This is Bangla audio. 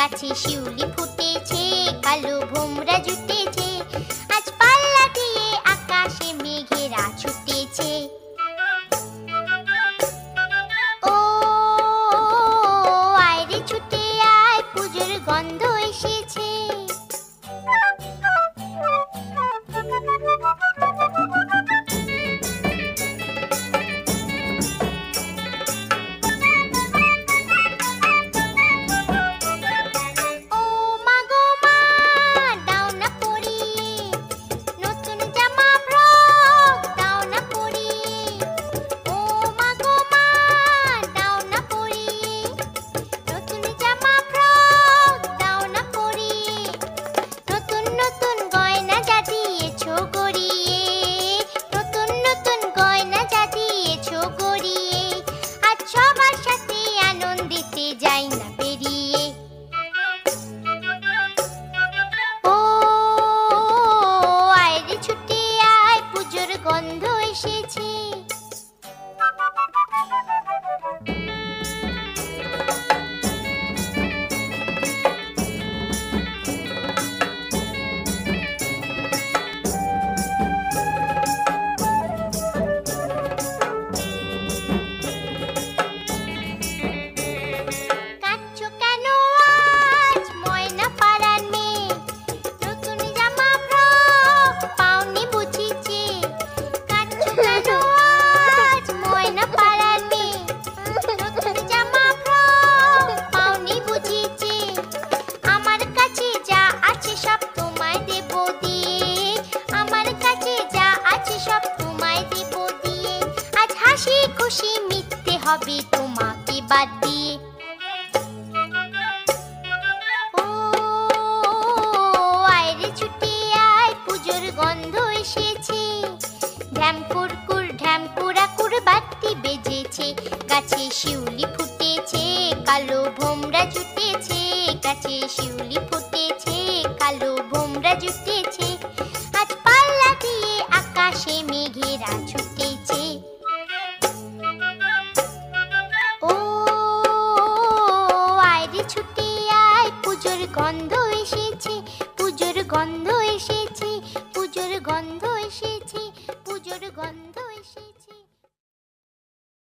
গাছে শিউলি ফুটেছে, কালো ভোমরা জুটেছে, আজ পাল্লা দিয়ে আকাশে মেঘেরা ছুটেছে। ও আয় রে ছুটে আয়, পুজোর গন্ধ এসেছে। গন্ধ এসেছে। হবে তোমাকে বাদ দিয়ে। ও আয় রে ছুটে আয়, পুজোর গন্ধ এসেছে। ঢ্যাম কুরকুর ঢ্যাম কুড়াকুর বাতি বেজেছে, গাছে শিউলি ফুটেছে, কালো ভোমরা জুটেছে, গাছে শিউলি ফুটেছে, কালো ভোমরা জুটেছে, আজ পাল্লা দিয়ে আকাশে মেঘেরা ছুটেছে। ছুটে আয়, পুজোর গন্ধ